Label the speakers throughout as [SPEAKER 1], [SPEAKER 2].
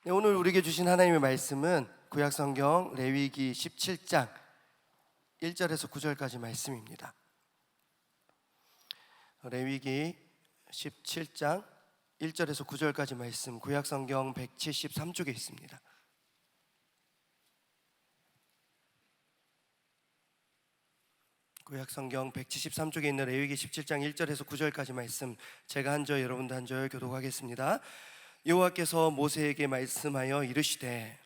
[SPEAKER 1] 네, 오늘 우리에게 주신 하나님의 말씀은 구약성경 레위기 17장 1절에서 9절까지 말씀입니다. 레위기 17장 1절에서 9절까지 말씀, 구약성경 173쪽에 있습니다. 구약성경 173쪽에 있는 레위기 17장 1절에서 9절까지 말씀, 제가 한 절 여러분도 한 절 교독하겠습니다. 여호와께서 모세에게 말씀하여 이르시되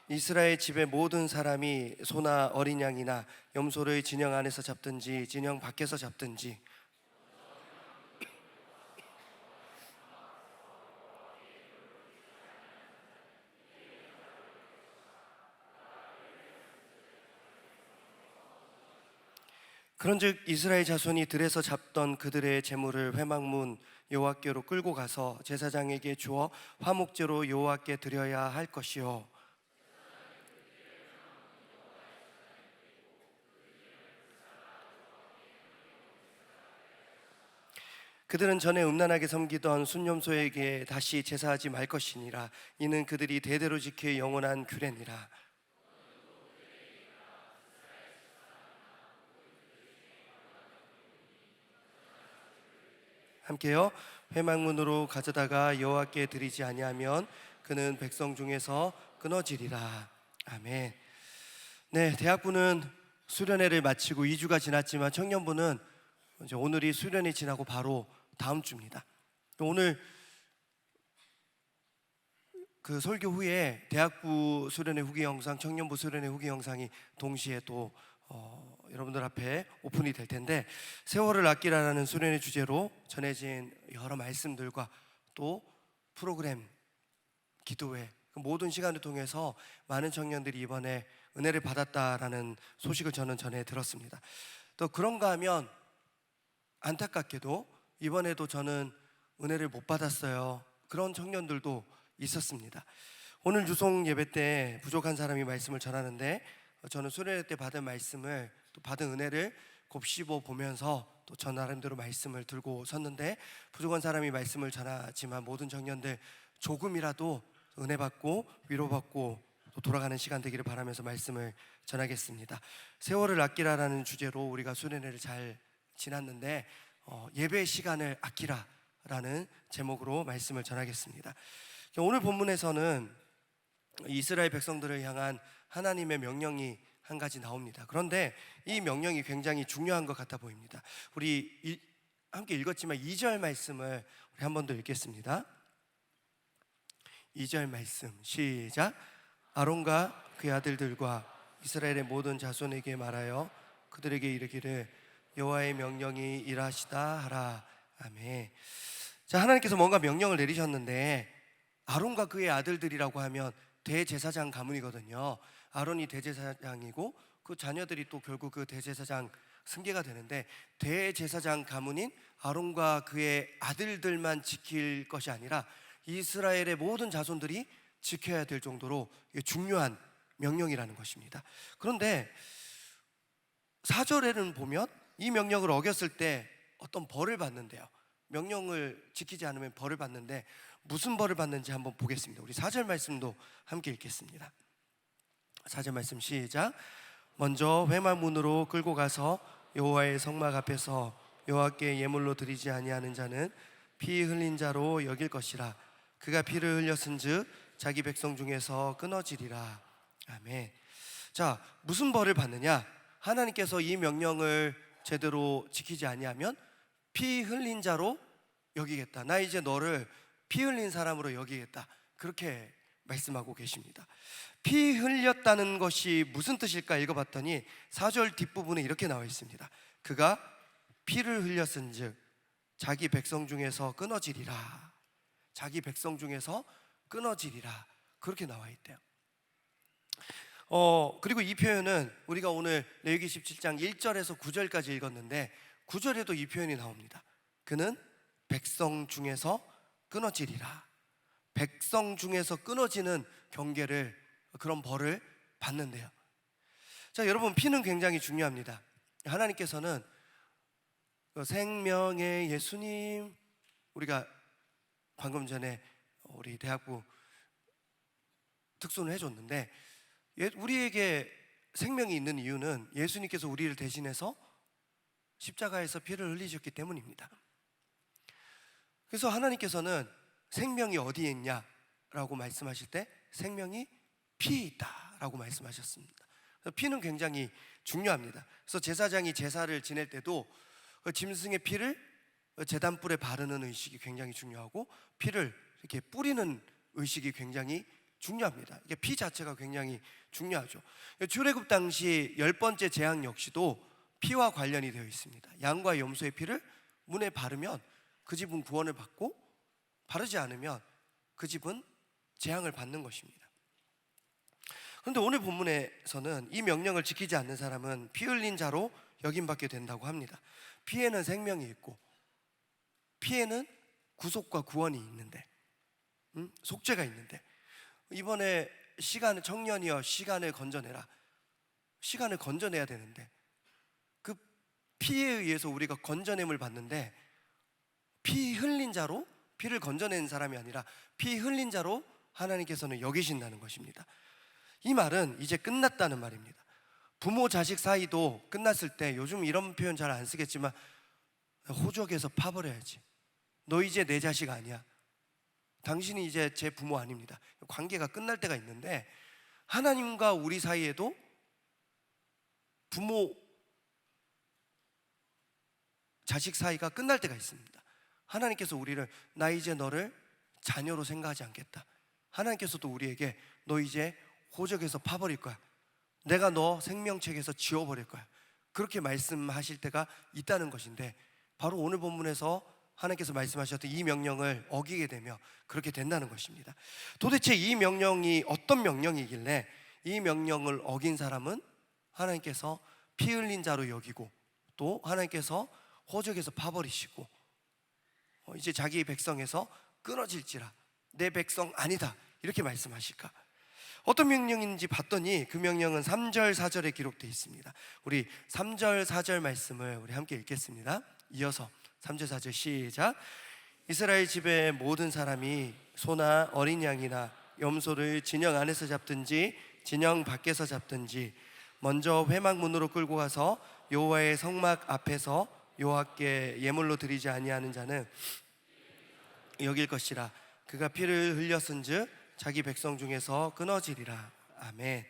[SPEAKER 1] 이스라엘 집의 모든 사람이 소나 어린 양이나 염소를 진영 안에서 잡든지 진영 밖에서 잡든지 그런즉 이스라엘 자손이 들에서 잡던 그들의 제물을 회막문 여호와께로 끌고 가서 제사장에게 주어 화목제로 여호와께 드려야 할 것이요 그들은 전에 음란하게 섬기던 순념소에게 다시 제사하지 말 것이니라. 이는 그들이 대대로 지킬 영원한 규례니라. 함께요. 회막문으로 가져다가 여호와께 드리지 아니하면 그는 백성 중에서 끊어지리라. 아멘. 네, 대학부는 수련회를 마치고 2주가 지났지만 청년부는 이제 오늘이 수련이 지나고 바로 다음 주입니다. 오늘 그 설교 후에 대학부 수련회 후기 영상, 청년부 수련회 후기 영상이 동시에 또 여러분들 앞에 오픈이 될 텐데, 세월을 아끼라는 수련회 주제로 전해진 여러 말씀들과 또 프로그램, 기도회, 그 모든 시간을 통해서 많은 청년들이 이번에 은혜를 받았다라는 소식을 저는 전해 들었습니다. 또 그런가 하면 안타깝게도 이번에도 저는 은혜를 못 받았어요. 그런 청년들도 있었습니다. 오늘 유송 예배 때 부족한 사람이 말씀을 전하는데, 저는 수련회 때 받은 말씀을, 또 받은 은혜를 곱씹어 보면서 또 저 나름대로 말씀을 들고 섰는데, 부족한 사람이 말씀을 전하지만 모든 청년들 조금이라도 은혜 받고 위로받고 또 돌아가는 시간 되기를 바라면서 말씀을 전하겠습니다. 세월을 아끼라라는 주제로 우리가 수련회를 잘 지났는데, 예배의 시간을 아끼라라는 제목으로 말씀을 전하겠습니다. 오늘 본문에서는 이스라엘 백성들을 향한 하나님의 명령이 한 가지 나옵니다. 그런데 이 명령이 굉장히 중요한 것 같아 보입니다. 우리 함께 읽었지만 2절 말씀을 우리 한 번 더 읽겠습니다. 2절 말씀 시작. 아론과 그의 아들들과 이스라엘의 모든 자손에게 말하여 그들에게 이르기를 여호와의 명령이 이러하시다 하라. 아멘. 자, 하나님께서 뭔가 명령을 내리셨는데, 아론과 그의 아들들이라고 하면 대제사장 가문이거든요. 아론이 대제사장이고 그 자녀들이 또 결국 그 대제사장 승계가 되는데, 대제사장 가문인 아론과 그의 아들들만 지킬 것이 아니라 이스라엘의 모든 자손들이 지켜야 될 정도로 중요한 명령이라는 것입니다. 그런데 4절에는 보면 이 명령을 어겼을 때 어떤 벌을 받는데요. 명령을 지키지 않으면 벌을 받는데, 무슨 벌을 받는지 한번 보겠습니다. 우리 4절 말씀도 함께 읽겠습니다. 4절 말씀 시작. 먼저 회막문으로 끌고 가서 여호와의 성막 앞에서 여호와께 예물로 드리지 아니하는 자는 피 흘린 자로 여길 것이라. 그가 피를 흘렸은즉 자기 백성 중에서 끊어지리라. 아멘. 자, 무슨 벌을 받느냐? 하나님께서 이 명령을 제대로 지키지 아니하면 피 흘린 자로 여기겠다. 나 이제 너를 피 흘린 사람으로 여기겠다. 그렇게 말씀하고 계십니다. 피 흘렸다는 것이 무슨 뜻일까 읽어봤더니 4절 뒷부분에 이렇게 나와 있습니다. 그가 피를 흘렸은즉 자기 백성 중에서 끊어지리라. 자기 백성 중에서 끊어지리라. 그렇게 나와 있대요. 그리고 이 표현은 우리가 오늘 레위기 17장 1절에서 9절까지 읽었는데 9절에도 이 표현이 나옵니다. 그는 백성 중에서 끊어지리라. 백성 중에서 끊어지는 경계를, 그런 벌을 받는데요. 자, 여러분, 피는 굉장히 중요합니다. 하나님께서는 생명의 예수님, 우리가 방금 전에 우리 대학부 특손을 해줬는데, 우리에게 생명이 있는 이유는 예수님께서 우리를 대신해서 십자가에서 피를 흘리셨기 때문입니다. 그래서 하나님께서는 생명이 어디에 있냐라고 말씀하실 때 생명이 피에 있다라고 말씀하셨습니다. 피는 굉장히 중요합니다. 그래서 제사장이 제사를 지낼 때도 그 짐승의 피를 제단불에 바르는 의식이 굉장히 중요하고, 피를 이렇게 뿌리는 의식이 굉장히 중요합니다. 이게 피 자체가 굉장히 중요하죠. 출애굽 당시 10번째 재앙 역시도 피와 관련이 되어 있습니다. 양과 염소의 피를 문에 바르면 그 집은 구원을 받고, 바르지 않으면 그 집은 재앙을 받는 것입니다. 그런데 오늘 본문에서는 이 명령을 지키지 않는 사람은 피 흘린 자로 여김받게 된다고 합니다. 피에는 생명이 있고, 피에는 구속과 구원이 있는데, 속죄가 있는데, 이번에 시간을, 청년이여 시간을 건져내라, 시간을 건져내야 되는데, 그 피에 의해서 우리가 건져냄을 받는데, 피 흘린 자로, 피를 건져낸 사람이 아니라 피 흘린 자로 하나님께서는 여기신다는 것입니다. 이 말은 이제 끝났다는 말입니다. 부모 자식 사이도 끝났을 때, 요즘 이런 표현 잘 안 쓰겠지만, 호적에서 파버려야지. 너 이제 내 자식 아니야. 당신이 이제 제 부모 아닙니다. 관계가 끝날 때가 있는데, 하나님과 우리 사이에도 부모 자식 사이가 끝날 때가 있습니다. 하나님께서 우리를, 나 이제 너를 자녀로 생각하지 않겠다. 하나님께서도 우리에게 너 이제 호적에서 파버릴 거야. 내가 너 생명책에서 지워버릴 거야. 그렇게 말씀하실 때가 있다는 것인데, 바로 오늘 본문에서 하나님께서 말씀하셨던 이 명령을 어기게 되며 그렇게 된다는 것입니다. 도대체 이 명령이 어떤 명령이길래 이 명령을 어긴 사람은 하나님께서 피 흘린 자로 여기고, 또 하나님께서 호적에서 파버리시고, 이제 자기 백성에서 끊어질지라 내 백성 아니다 이렇게 말씀하실까? 어떤 명령인지 봤더니 그 명령은 3절 4절에 기록되어 있습니다. 우리 3절 4절 말씀을 우리 함께 읽겠습니다. 이어서 3절 4절 시작. 이스라엘 집의 모든 사람이 소나 어린 양이나 염소를 진영 안에서 잡든지 진영 밖에서 잡든지 먼저 회막문으로 끌고 가서 여호와의 성막 앞에서 여호와께 예물로 드리지 아니하는 자는 여길 것이라. 그가 피를 흘렸은즉 자기 백성 중에서 끊어지리라. 아멘.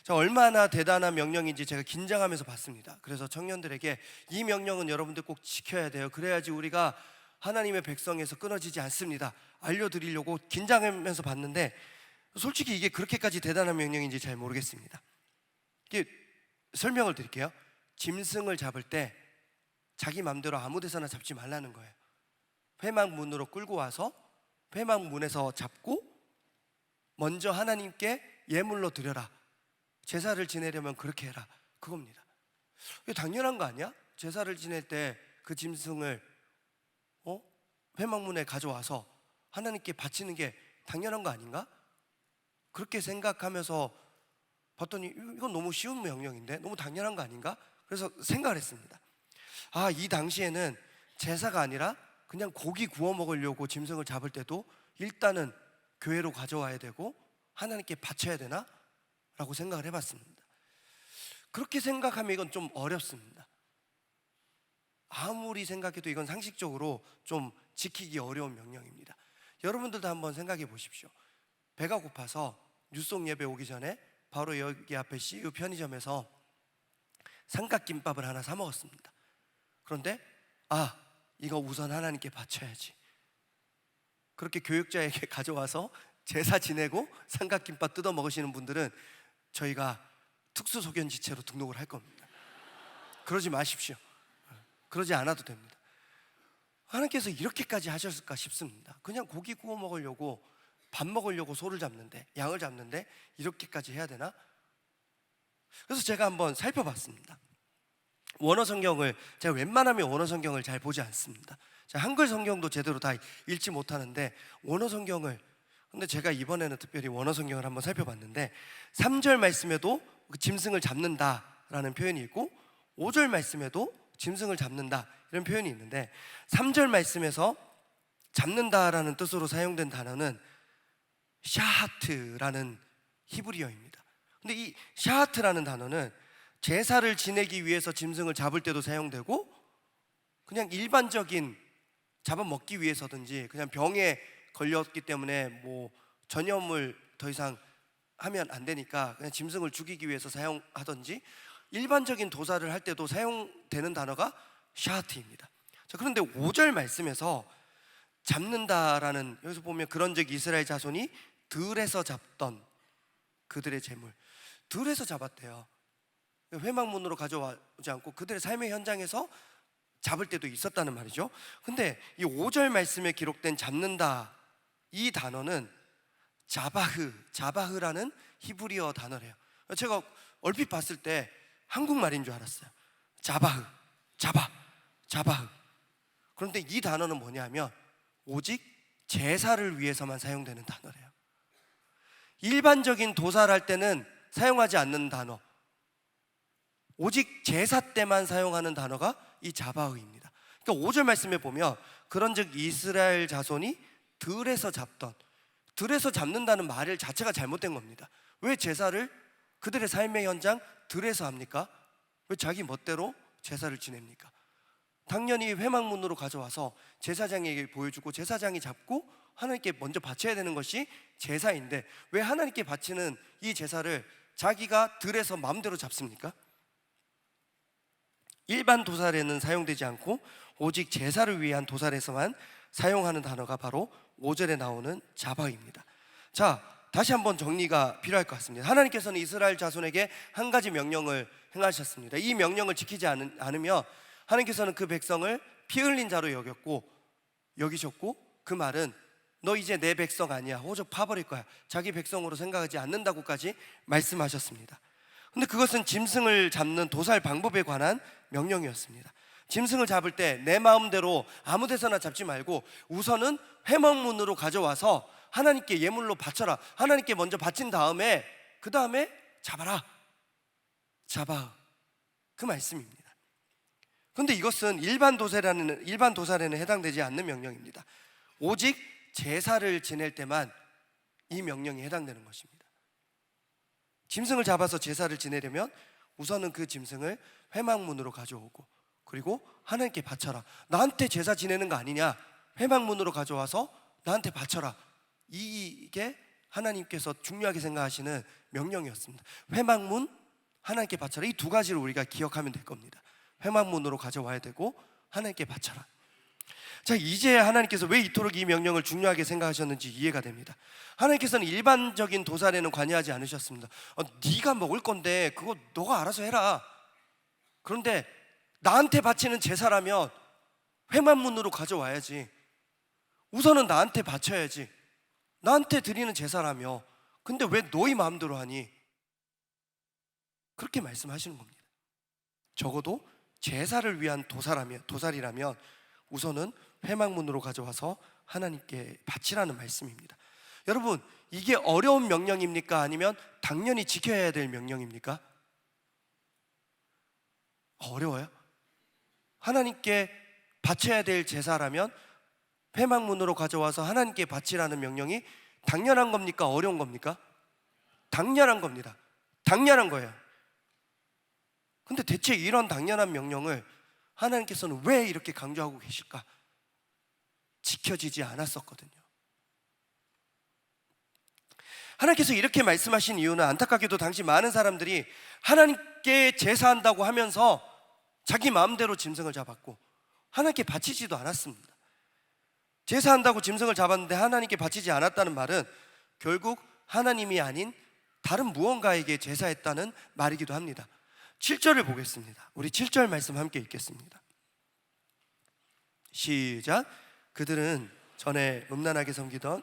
[SPEAKER 1] 자, 얼마나 대단한 명령인지 제가 긴장하면서 봤습니다. 그래서 청년들에게 이 명령은 여러분들 꼭 지켜야 돼요. 그래야지 우리가 하나님의 백성에서 끊어지지 않습니다. 알려드리려고 긴장하면서 봤는데, 솔직히 이게 그렇게까지 대단한 명령인지 잘 모르겠습니다. 이게 설명을 드릴게요. 짐승을 잡을 때 자기 마음대로 아무 데서나 잡지 말라는 거예요. 회막문으로 끌고 와서 회막문에서 잡고 먼저 하나님께 예물로 드려라. 제사를 지내려면 그렇게 해라. 그겁니다. 이게 당연한 거 아니야? 제사를 지낼 때 그 짐승을 회막문에 가져와서 하나님께 바치는 게 당연한 거 아닌가? 그렇게 생각하면서 봤더니 이건 너무 쉬운 명령인데, 너무 당연한 거 아닌가? 그래서 생각을 했습니다. 아, 이 당시에는 제사가 아니라 그냥 고기 구워 먹으려고 짐승을 잡을 때도 일단은 교회로 가져와야 되고 하나님께 바쳐야 되나? 라고 생각을 해봤습니다. 그렇게 생각하면 이건 좀 어렵습니다. 아무리 생각해도 이건 상식적으로 좀 지키기 어려운 명령입니다. 여러분들도 한번 생각해 보십시오. 배가 고파서 뉴송 예배 오기 전에 바로 여기 앞에 CU 편의점에서 삼각김밥을 하나 사 먹었습니다. 그런데 이거 우선 하나님께 바쳐야지. 그렇게 교육자에게 가져와서 제사 지내고 삼각김밥 뜯어 먹으시는 분들은 저희가 특수소견지체로 등록을 할 겁니다. 그러지 마십시오. 그러지 않아도 됩니다. 하나님께서 이렇게까지 하셨을까 싶습니다. 그냥 고기 구워 먹으려고, 밥 먹으려고 소를 잡는데, 양을 잡는데 이렇게까지 해야 되나? 그래서 제가 한번 살펴봤습니다. 원어 성경을, 제가 웬만하면 원어 성경을 잘 보지 않습니다. 제가 한글 성경도 제대로 다 읽지 못하는데 원어 성경을, 근데 제가 이번에는 특별히 원어 성경을 한번 살펴봤는데 3절 말씀에도 그 짐승을 잡는다라는 표현이 있고 5절 말씀에도 짐승을 잡는다 이런 표현이 있는데 3절 말씀에서 잡는다라는 뜻으로 사용된 단어는 샤하트라는 히브리어입니다. 근데 이 샤하트라는 단어는 제사를 지내기 위해서 짐승을 잡을 때도 사용되고 그냥 일반적인 잡아먹기 위해서든지 그냥 병에 걸렸기 때문에 뭐 전염을 더 이상 하면 안 되니까 그냥 짐승을 죽이기 위해서 사용하든지 일반적인 도살을 할 때도 사용되는 단어가 샤하트입니다. 자, 그런데 5절 말씀에서 잡는다라는, 여기서 보면 그런즉 이스라엘 자손이 들에서 잡던 그들의 재물, 들에서 잡았대요. 회막문으로 가져오지 않고 그들의 삶의 현장에서 잡을 때도 있었다는 말이죠. 근데 이 5절 말씀에 기록된 잡는다 이 단어는 자바흐라는 히브리어 단어래요. 제가 얼핏 봤을 때 한국말인 줄 알았어요. 자바흐. 그런데 이 단어는 뭐냐면 오직 제사를 위해서만 사용되는 단어래요. 일반적인 도살할 때는 사용하지 않는 단어, 오직 제사 때만 사용하는 단어가 이 자바흐입니다. 그러니까 5절 말씀에 보면 그런즉 이스라엘 자손이 들에서 잡는다는 말 자체가 잘못된 겁니다. 왜 제사를 그들의 삶의 현장 들에서 합니까? 왜 자기 멋대로 제사를 지냅니까? 당연히 회막문으로 가져와서 제사장에게 보여주고 제사장이 잡고 하나님께 먼저 바쳐야 되는 것이 제사인데 왜 하나님께 바치는 이 제사를 자기가 들에서 마음대로 잡습니까? 일반 도살에는 사용되지 않고 오직 제사를 위한 도살에서만 사용하는 단어가 바로 5절에 나오는 자바입니다. 자, 다시 한번 정리가 필요할 것 같습니다. 하나님께서는 이스라엘 자손에게 한 가지 명령을 행하셨습니다. 이 명령을 지키지 않으면 하나님께서는 그 백성을 피 흘린 자로 여기셨고 그 말은 너 이제 내 백성 아니야, 호적 파버릴 거야, 자기 백성으로 생각하지 않는다고까지 말씀하셨습니다. 근데 그것은 짐승을 잡는 도살 방법에 관한 명령이었습니다. 짐승을 잡을 때 내 마음대로 아무 데서나 잡지 말고 우선은 회막문으로 가져와서 하나님께 예물로 바쳐라, 하나님께 먼저 바친 다음에 그 다음에 잡아라, 그 말씀입니다. 그런데 이것은 일반 도살에는 해당되지 않는 명령입니다. 오직 제사를 지낼 때만 이 명령이 해당되는 것입니다. 짐승을 잡아서 제사를 지내려면 우선은 그 짐승을 회막문으로 가져오고 그리고 하나님께 바쳐라, 나한테 제사 지내는 거 아니냐, 회막문으로 가져와서 나한테 바쳐라, 이게 하나님께서 중요하게 생각하시는 명령이었습니다. 회막문, 하나님께 바쳐라, 이 두 가지를 우리가 기억하면 될 겁니다. 회막문으로 가져와야 되고 하나님께 바쳐라. 자, 이제 하나님께서 왜 이토록 이 명령을 중요하게 생각하셨는지 이해가 됩니다. 하나님께서는 일반적인 도살에는 관여하지 않으셨습니다. 네가 먹을 건데 그거 너가 알아서 해라. 그런데 나한테 바치는 제사라면 회막문으로 가져와야지, 우선은 나한테 바쳐야지, 나한테 드리는 제사라며. 근데 왜 너희 마음대로 하니? 그렇게 말씀하시는 겁니다. 적어도 제사를 위한 도살이라면 우선은 회막문으로 가져와서 하나님께 바치라는 말씀입니다. 여러분, 이게 어려운 명령입니까? 아니면 당연히 지켜야 될 명령입니까? 어려워요? 하나님께 바쳐야 될 제사라면 회막문으로 가져와서 하나님께 바치라는 명령이 당연한 겁니까? 어려운 겁니까? 당연한 겁니다. 당연한 거예요. 근데 대체 이런 당연한 명령을 하나님께서는 왜 이렇게 강조하고 계실까? 지켜지지 않았었거든요. 하나님께서 이렇게 말씀하신 이유는 안타깝게도 당시 많은 사람들이 하나님께 제사한다고 하면서 자기 마음대로 짐승을 잡았고 하나님께 바치지도 않았습니다. 제사한다고 짐승을 잡았는데 하나님께 바치지 않았다는 말은 결국 하나님이 아닌 다른 무언가에게 제사했다는 말이기도 합니다. 7절을 보겠습니다. 우리 7절 말씀 함께 읽겠습니다. 시작. 그들은 전에 음란하게 섬기던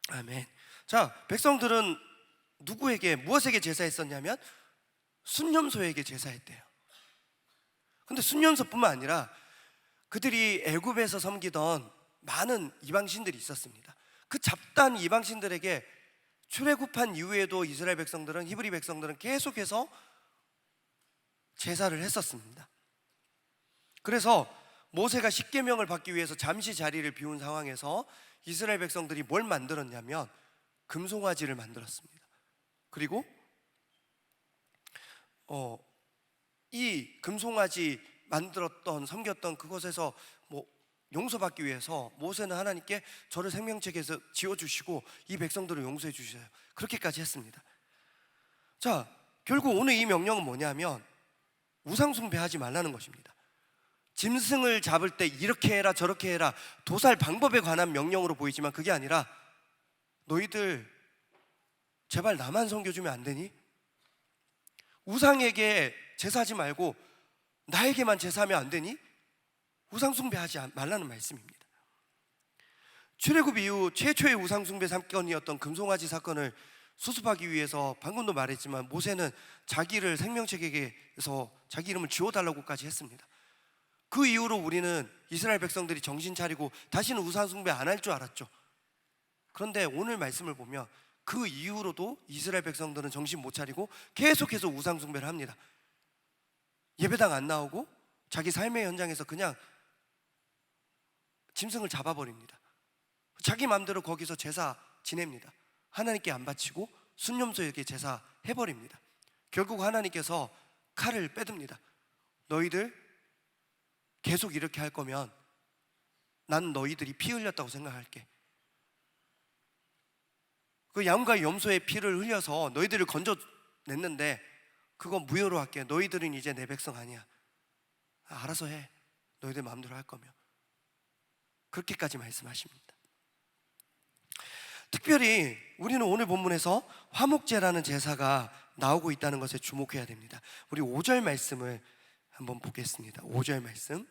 [SPEAKER 1] 아멘. 자, 백성들은 누구에게, 무엇에게 제사했었냐면 순념소에게 제사했대요. 근데 순념소뿐만 아니라 그들이 애굽에서 섬기던 많은 이방신들이 있었습니다. 그 잡다한 이방신들에게 출애굽한 이후에도 이스라엘 백성들은, 히브리 백성들은 계속해서 제사를 했었습니다. 그래서 모세가 십계명을 받기 위해서 잠시 자리를 비운 상황에서 이스라엘 백성들이 뭘 만들었냐면 금송아지를 만들었습니다. 그리고 이 금송아지 만들었던, 섬겼던 그곳에서 용서받기 위해서 모세는 하나님께 저를 생명책에서 지워주시고 이 백성들을 용서해 주셔요, 그렇게까지 했습니다. 자, 결국 오늘 이 명령은 뭐냐면 우상숭배하지 말라는 것입니다. 짐승을 잡을 때 이렇게 해라 저렇게 해라, 도살 방법에 관한 명령으로 보이지만 그게 아니라, 너희들 제발 나만 섬겨주면 안 되니? 우상에게 제사하지 말고 나에게만 제사하면 안 되니? 우상숭배하지 말라는 말씀입니다. 출애굽 이후 최초의 우상숭배 사건이었던 금송아지 사건을 수습하기 위해서 방금도 말했지만 모세는 자기를 생명책에게서 자기 이름을 지워달라고까지 했습니다. 그 이후로 우리는 이스라엘 백성들이 정신 차리고 다시는 우상숭배 안 할 줄 알았죠. 그런데 오늘 말씀을 보면 그 이후로도 이스라엘 백성들은 정신 못 차리고 계속해서 우상숭배를 합니다. 예배당 안 나오고 자기 삶의 현장에서 그냥 짐승을 잡아버립니다. 자기 마음대로 거기서 제사 지냅니다. 하나님께 안 바치고 순념소에게 제사 해버립니다. 결국 하나님께서 칼을 빼듭니다. 너희들 계속 이렇게 할 거면 난 너희들이 피 흘렸다고 생각할게. 그 양과 염소의 피를 흘려서 너희들을 건져냈는데 그거 무효로 할게. 너희들은 이제 내 백성 아니야. 알아서 해, 너희들 마음대로 할 거면. 그렇게까지 말씀하십니다. 특별히 우리는 오늘 본문에서 화목제라는 제사가 나오고 있다는 것에 주목해야 됩니다. 우리 5절 말씀을 한번 보겠습니다. 5절 말씀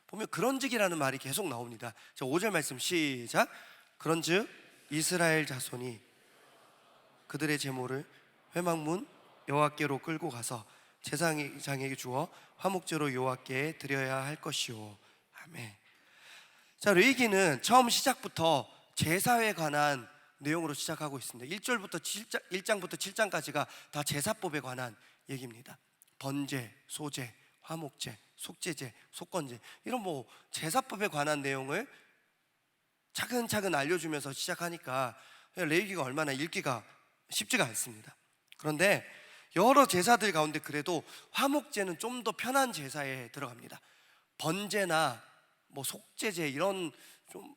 [SPEAKER 1] 보면 그런즉이라는 말이 계속 나옵니다. 자, 5절 말씀 시작. 그런즉 이스라엘 자손이 그들의 제물을 회막문 여호와께로 끌고 가서 제사장에게 주어 화목제로 여호와께 드려야 할 것이요. 아멘. 자, 레위기는 처음 시작부터 제사에 관한 내용으로 시작하고 있습니다. 1절부터 1장부터 7장까지가 다 제사법에 관한 얘기입니다. 번제, 소제, 화목제, 속제제, 속건제, 이런 제사법에 관한 내용을 차근차근 알려주면서 시작하니까 레위기가 얼마나 읽기가 쉽지가 않습니다. 그런데 여러 제사들 가운데 그래도 화목제는 좀 더 편한 제사에 들어갑니다. 번제나 속제제 이런 좀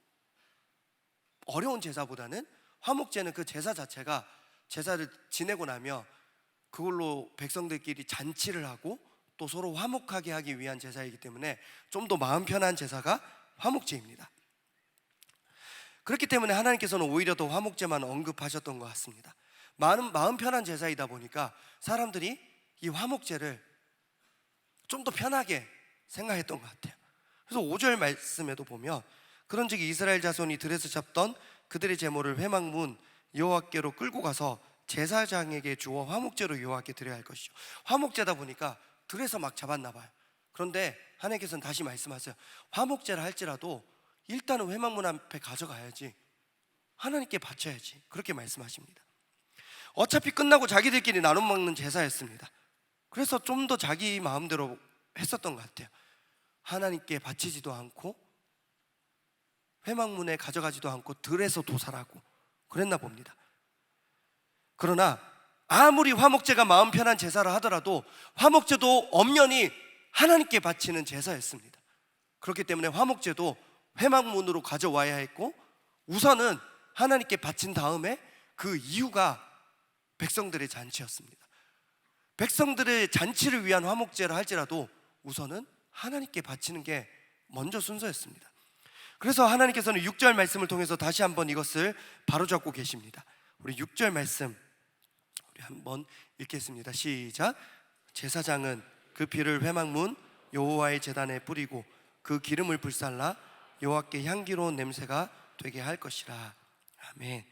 [SPEAKER 1] 어려운 제사보다는 화목제는 그 제사 자체가 제사를 지내고 나면 그걸로 백성들끼리 잔치를 하고 또 서로 화목하게 하기 위한 제사이기 때문에 좀 더 마음 편한 제사가 화목제입니다. 그렇기 때문에 하나님께서는 오히려 더 화목제만 언급하셨던 것 같습니다. 마음 편한 제사이다 보니까 사람들이 이 화목제를 좀 더 편하게 생각했던 것 같아요. 그래서 5절 말씀에도 보면 그런즉 이스라엘 자손이 들에서 잡던 그들의 제물을 회막문 여호와께로 끌고 가서 제사장에게 주어 화목제로 여호와께 드려야 할 것이죠. 화목제다 보니까 들에서 막 잡았나 봐요. 그런데 하나님께서는 다시 말씀하세요. 화목제를 할지라도 일단은 회막문 앞에 가져가야지, 하나님께 바쳐야지, 그렇게 말씀하십니다. 어차피 끝나고 자기들끼리 나눠 먹는 제사였습니다. 그래서 좀 더 자기 마음대로 했었던 것 같아요. 하나님께 바치지도 않고 회막문에 가져가지도 않고 들에서 도살하고 그랬나 봅니다. 그러나 아무리 화목제가 마음 편한 제사라 하더라도 화목제도 엄연히 하나님께 바치는 제사였습니다. 그렇기 때문에 화목제도 회막문으로 가져와야 했고 우선은 하나님께 바친 다음에 그 이유가 백성들의 잔치였습니다. 백성들의 잔치를 위한 화목제를 할지라도 우선은 하나님께 바치는 게 먼저 순서였습니다. 그래서 하나님께서는 6절 말씀을 통해서 다시 한번 이것을 바로잡고 계십니다. 우리 6절 말씀 우리 한번 읽겠습니다. 시작. 제사장은 그 피를 회막문 여호와의 제단에 뿌리고 그 기름을 불살라 여호와께 향기로운 냄새가 되게 할 것이라. 아멘.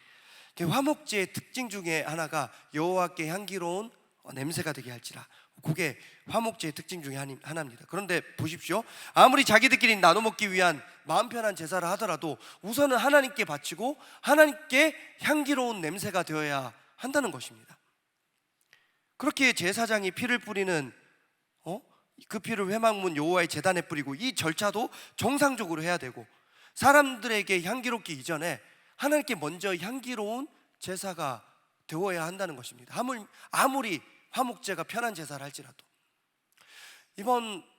[SPEAKER 1] 화목제의 특징 중에 하나가 여호와께 향기로운 냄새가 되게 할지라. 그게 화목제의 특징 중에 하나입니다. 그런데 보십시오. 아무리 자기들끼리 나눠 먹기 위한 마음 편한 제사를 하더라도 우선은 하나님께 바치고 하나님께 향기로운 냄새가 되어야 한다는 것입니다. 그렇게 제사장이 피를 뿌리는 그 피를 회막문 여호와의 제단에 뿌리고, 이 절차도 정상적으로 해야 되고, 사람들에게 향기롭기 이전에 하나님께 먼저 향기로운 제사가 되어야 한다는 것입니다. 아무리 화목제가 편한 제사를 할지라도. 이번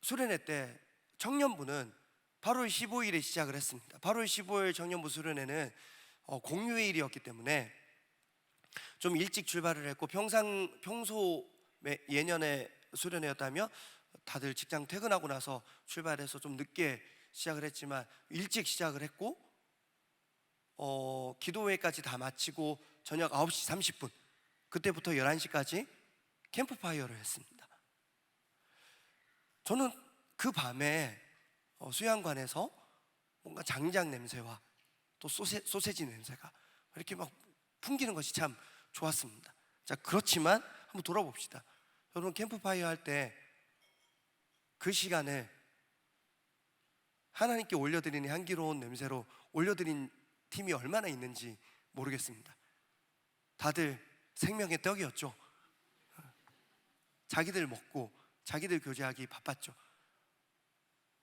[SPEAKER 1] 수련회 때 청년부는 8월 15일에 시작을 했습니다. 8월 15일 청년부 수련회는 공휴일이었기 때문에 좀 일찍 출발을 했고, 평소 예년의 수련회였다면 다들 직장 퇴근하고 나서 출발해서 좀 늦게 시작을 했지만 일찍 시작을 했고, 기도회까지 다 마치고 저녁 9시 30분 그때부터 11시까지 캠프파이어를 했습니다. 저는 그 밤에 수양관에서 뭔가 장작 냄새와 또 소세지 냄새가 이렇게 막 풍기는 것이 참 좋았습니다. 자, 그렇지만 한번 돌아봅시다. 여러분, 캠프파이어 할 때 그 시간을 하나님께 올려드리는 향기로운 냄새로 올려드린 팀이 얼마나 있는지 모르겠습니다. 다들 생명의 떡이었죠. 자기들 먹고 자기들 교제하기 바빴죠.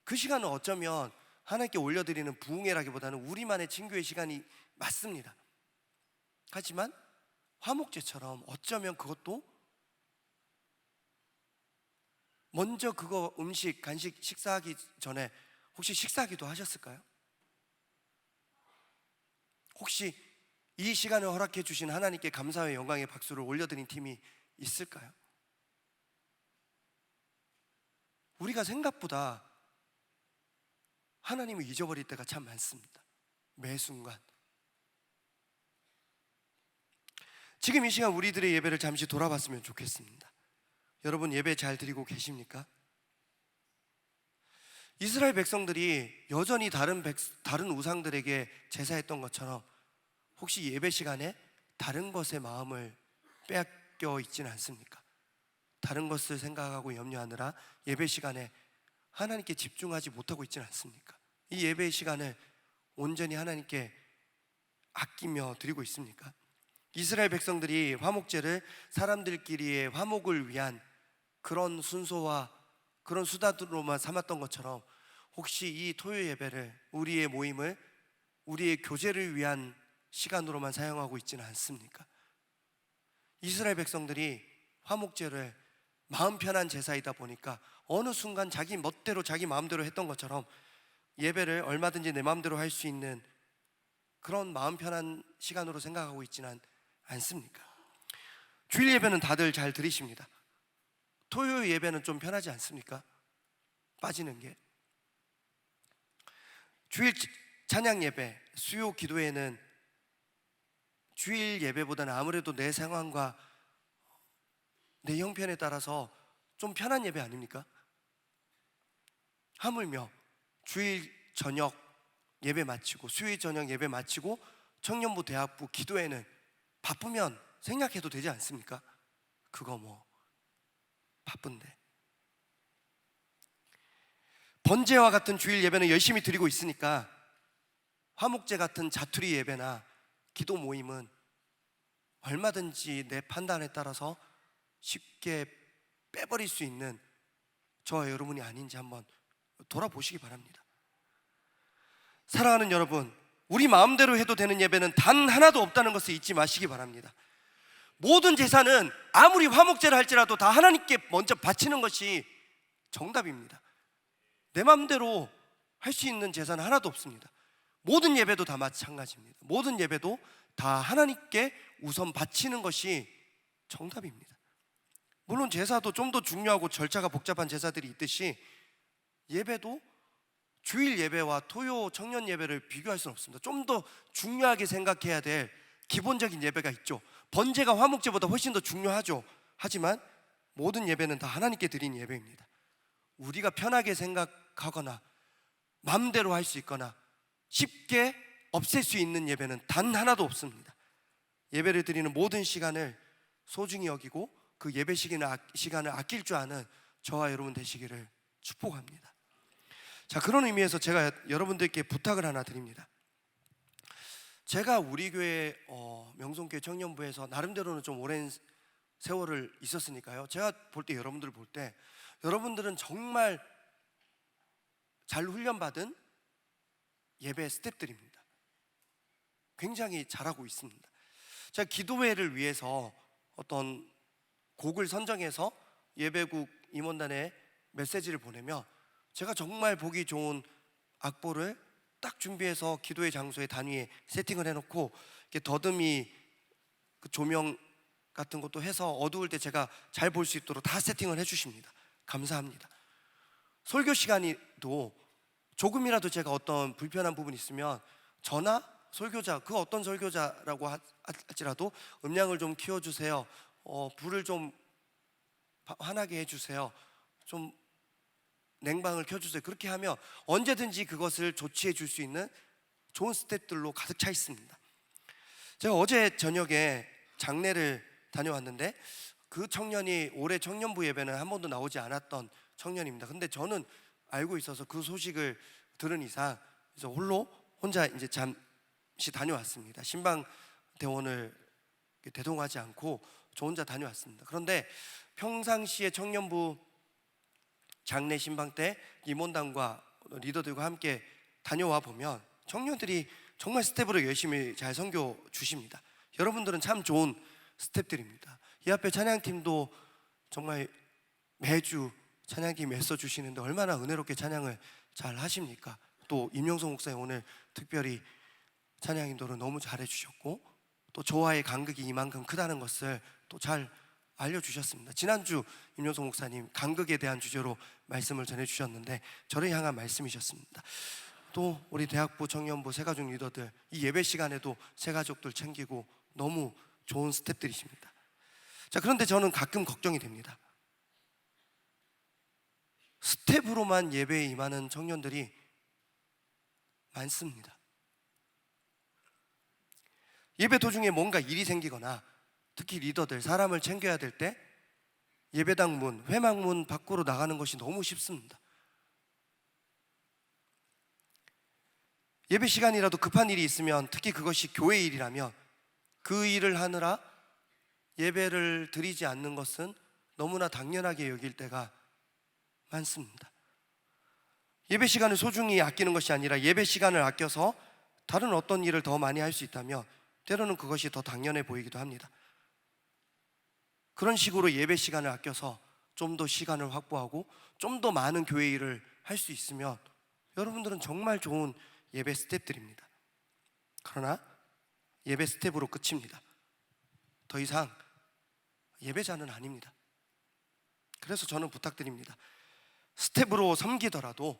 [SPEAKER 1] 그 시간은 어쩌면 하나님께 올려드리는 부흥회라기보다는 우리만의 친교의 시간이 맞습니다. 하지만 화목제처럼 어쩌면 그것도 먼저 그거 음식, 간식 식사하기 전에 혹시 식사기도 하셨을까요? 혹시 이 시간을 허락해 주신 하나님께 감사와 영광의 박수를 올려드린 팀이 있을까요? 우리가 생각보다 하나님을 잊어버릴 때가 참 많습니다. 매 순간. 지금 이 시간 우리들의 예배를 잠시 돌아봤으면 좋겠습니다. 여러분, 예배 잘 드리고 계십니까? 이스라엘 백성들이 여전히 다른 우상들에게 제사했던 것처럼 혹시 예배 시간에 다른 것에 마음을 빼앗겨 있지는 않습니까? 다른 것을 생각하고 염려하느라 예배 시간에 하나님께 집중하지 못하고 있지는 않습니까? 이 예배 시간을 온전히 하나님께 아끼며 드리고 있습니까? 이스라엘 백성들이 화목제를 사람들끼리의 화목을 위한 그런 순서와 그런 수단으로만 삼았던 것처럼 혹시 이 토요 예배를, 우리의 모임을 우리의 교제를 위한 시간으로만 사용하고 있지는 않습니까? 이스라엘 백성들이 화목제를 마음 편한 제사이다 보니까 어느 순간 자기 멋대로 자기 마음대로 했던 것처럼 예배를 얼마든지 내 마음대로 할 수 있는 그런 마음 편한 시간으로 생각하고 있지는 않습니까? 주일 예배는 다들 잘 들으십니다. 토요 예배는 좀 편하지 않습니까? 빠지는 게. 주일 찬양 예배, 수요 기도회는 주일 예배보다는 아무래도 내 상황과 내 형편에 따라서 좀 편한 예배 아닙니까? 하물며 주일 저녁 예배 마치고 수요일 저녁 예배 마치고 청년부 대학부 기도회는 바쁘면 생략해도 되지 않습니까? 그거 뭐 바쁜데. 번제와 같은 주일 예배는 열심히 드리고 있으니까 화목제 같은 자투리 예배나 기도 모임은 얼마든지 내 판단에 따라서 쉽게 빼버릴 수 있는 저와 여러분이 아닌지 한번 돌아보시기 바랍니다. 사랑하는 여러분, 우리 마음대로 해도 되는 예배는 단 하나도 없다는 것을 잊지 마시기 바랍니다. 모든 제사는 아무리 화목제를 할지라도 다 하나님께 먼저 바치는 것이 정답입니다. 내 마음대로 할 수 있는 제사는 하나도 없습니다. 모든 예배도 다 마찬가지입니다. 모든 예배도 다 하나님께 우선 바치는 것이 정답입니다. 물론 제사도 좀 더 중요하고 절차가 복잡한 제사들이 있듯이 예배도 주일 예배와 토요 청년 예배를 비교할 수는 없습니다. 좀 더 중요하게 생각해야 될 기본적인 예배가 있죠. 번제가 화목제보다 훨씬 더 중요하죠. 하지만 모든 예배는 다 하나님께 드린 예배입니다. 우리가 편하게 생각하거나 마음대로 할 수 있거나 쉽게 없앨 수 있는 예배는 단 하나도 없습니다. 예배를 드리는 모든 시간을 소중히 여기고 그 예배 시간을 아낄 줄 아는 저와 여러분 되시기를 축복합니다. 자, 그런 의미에서 제가 여러분들께 부탁을 하나 드립니다. 제가 우리 교회 명성교회 청년부에서 나름대로는 좀 오랜 세월을 있었으니까요, 제가 볼 때, 여러분들 볼 때 여러분들은 정말 잘 훈련받은 예배 스태프들입니다. 굉장히 잘하고 있습니다. 제가 기도회를 위해서 어떤 곡을 선정해서 예배국 임원단에 메시지를 보내면 제가 정말 보기 좋은 악보를 딱 준비해서 기도회 장소에 단위에 세팅을 해놓고 이렇게 더듬이 그 조명 같은 것도 해서 어두울 때 제가 잘 볼 수 있도록 다 세팅을 해주십니다. 감사합니다. 설교 시간에도 조금이라도 제가 어떤 불편한 부분이 있으면 저나 설교자, 그 어떤 설교자라고 할지라도 음량을 좀 키워주세요, 불을 좀 환하게 해주세요, 좀 냉방을 켜주세요, 그렇게 하면 언제든지 그것을 조치해 줄 수 있는 좋은 스태프들로 가득 차 있습니다. 제가 어제 저녁에 장례를 다녀왔는데 그 청년이 올해 청년부 예배는 한 번도 나오지 않았던 청년입니다. 근데 저는 알고 있어서 그 소식을 들은 이상 그래서 혼자 이제 잠시 다녀왔습니다. 신방 대원을 대동하지 않고 저 혼자 다녀왔습니다. 그런데 평상시에 청년부 장례 신방 때 임원단과 리더들과 함께 다녀와 보면 청년들이 정말 스텝으로 열심히 잘 섬겨 주십니다. 여러분들은 참 좋은 스텝들입니다. 이 앞에 찬양팀도 정말 매주 찬양팀 애써 주시는데 얼마나 은혜롭게 찬양을 잘 하십니까? 또 임영성 목사님 오늘 특별히 찬양 인도를 너무 잘해 주셨고 또 저와의 간극이 이만큼 크다는 것을 또 잘 알려주셨습니다. 지난주 임영성 목사님 간극에 대한 주제로 말씀을 전해주셨는데 저를 향한 말씀이셨습니다. 또 우리 대학부 청년부 새가족 리더들 이 예배 시간에도 새가족들 챙기고 너무 좋은 스태프들이십니다. 자, 그런데 저는 가끔 걱정이 됩니다. 스텝으로만 예배에 임하는 청년들이 많습니다. 예배 도중에 뭔가 일이 생기거나 특히 리더들, 사람을 챙겨야 될 때 예배당 문, 회막문 밖으로 나가는 것이 너무 쉽습니다. 예배 시간이라도 급한 일이 있으면, 특히 그것이 교회 일이라면 그 일을 하느라 예배를 드리지 않는 것은 너무나 당연하게 여길 때가 많습니다. 예배 시간을 소중히 아끼는 것이 아니라 예배 시간을 아껴서 다른 어떤 일을 더 많이 할 수 있다면 때로는 그것이 더 당연해 보이기도 합니다. 그런 식으로 예배 시간을 아껴서 좀 더 시간을 확보하고 좀 더 많은 교회 일을 할 수 있으면 여러분들은 정말 좋은 예배 스텝들입니다. 그러나 예배 스텝으로 끝입니다. 더 이상 예배자는 아닙니다. 그래서 저는 부탁드립니다. 스텝으로 섬기더라도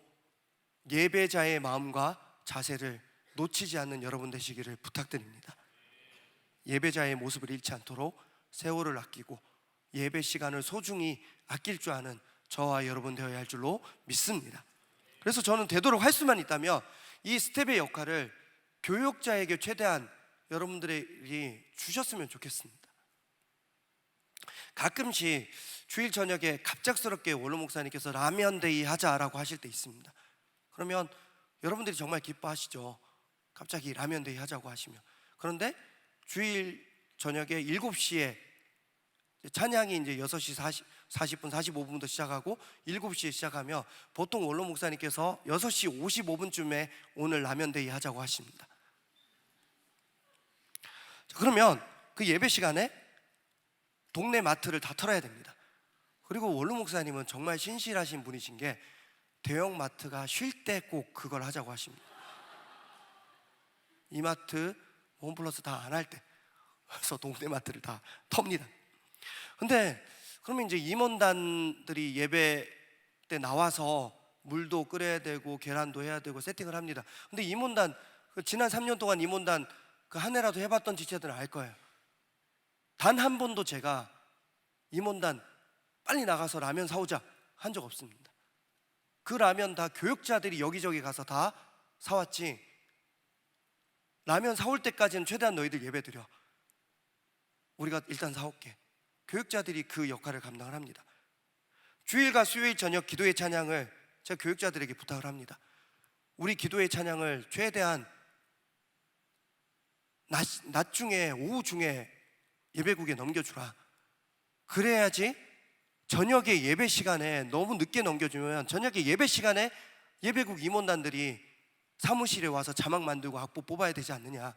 [SPEAKER 1] 예배자의 마음과 자세를 놓치지 않는 여러분 되시기를 부탁드립니다. 예배자의 모습을 잃지 않도록 세월을 아끼고 예배 시간을 소중히 아낄 줄 아는 저와 여러분 되어야 할 줄로 믿습니다. 그래서 저는 되도록 할 수만 있다면 이 스텝의 역할을 교역자에게 최대한 여러분들이 주셨으면 좋겠습니다. 가끔씩 주일 저녁에 갑작스럽게 원로 목사님께서 라면 데이 하자라고 하실 때 있습니다. 그러면 여러분들이 정말 기뻐하시죠. 갑자기 라면 데이 하자고 하시면. 그런데 주일 저녁에 7시에 찬양이 이제 6시 40분, 45분부터 시작하고 7시에 시작하면 보통 원로 목사님께서 6시 55분쯤에 오늘 라면 데이 하자고 하십니다. 그러면 그 예배 시간에 동네 마트를 다 털어야 됩니다. 그리고 원로 목사님은 정말 신실하신 분이신 게 대형 마트가 쉴 때 꼭 그걸 하자고 하십니다. 이마트, 홈플러스 다 안 할 때 그래서 동네 마트를 다 텁니다. 근데 그러면 이제 임원단들이 예배 때 나와서 물도 끓여야 되고 계란도 해야 되고 세팅을 합니다. 근데 임원단, 지난 3년 동안 임원단 그 한 해라도 해봤던 지체들은 알 거예요. 단 한 번도 제가 임원단 빨리 나가서 라면 사오자 한 적 없습니다. 그 라면 다 교육자들이 여기저기 가서 다 사왔지, 라면 사올 때까지는 최대한 너희들 예배 드려, 우리가 일단 사올게, 교육자들이 그 역할을 감당을 합니다. 주일과 수요일 저녁 기도의 찬양을 제가 교육자들에게 부탁을 합니다. 우리 기도의 찬양을 최대한 낮 중에, 오후 중에 예배국에 넘겨주라. 그래야지 저녁에 예배 시간에 너무 늦게 넘겨주면 저녁에 예배 시간에 예배국 임원단들이 사무실에 와서 자막 만들고 악보 뽑아야 되지 않느냐.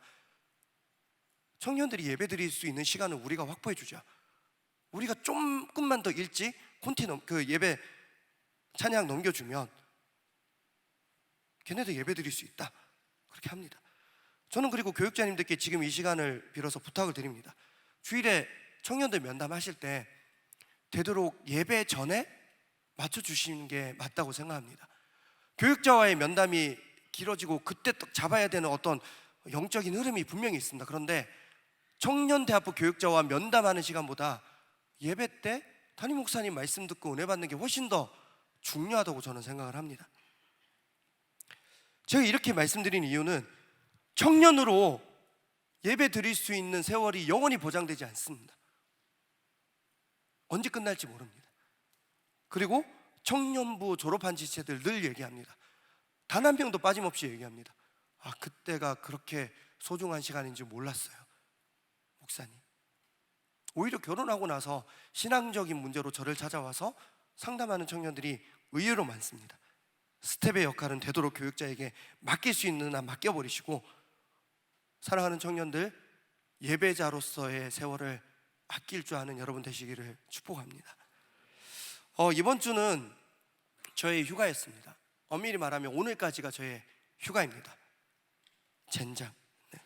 [SPEAKER 1] 청년들이 예배 드릴 수 있는 시간을 우리가 확보해 주자. 우리가 조금만 더 일찍 그 예배 찬양 넘겨주면 걔네도 예배 드릴 수 있다. 그렇게 합니다. 저는 그리고 교육자님들께 지금 이 시간을 빌어서 부탁을 드립니다. 주일에 청년들 면담하실 때 되도록 예배 전에 맞춰주시는 게 맞다고 생각합니다. 교육자와의 면담이 길어지고 그때 또 잡아야 되는 어떤 영적인 흐름이 분명히 있습니다. 그런데 청년대학부 교육자와 면담하는 시간보다 예배 때 담임 목사님 말씀 듣고 은혜 받는 게 훨씬 더 중요하다고 저는 생각을 합니다. 제가 이렇게 말씀드린 이유는 청년으로 예배 드릴 수 있는 세월이 영원히 보장되지 않습니다. 언제 끝날지 모릅니다. 그리고 청년부 졸업한 지체들 늘 얘기합니다. 단 한 명도 빠짐없이 얘기합니다. 그때가 그렇게 소중한 시간인지 몰랐어요, 목사님. 오히려 결혼하고 나서 신앙적인 문제로 저를 찾아와서 상담하는 청년들이 의외로 많습니다. 스텝의 역할은 되도록 교육자에게 맡길 수 있는 한 맡겨버리시고, 사랑하는 청년들, 예배자로서의 세월을 아낄 줄 아는 여러분 되시기를 축복합니다. 이번 주는 저의 휴가였습니다. 엄밀히 말하면 오늘까지가 저의 휴가입니다. 젠장. 네.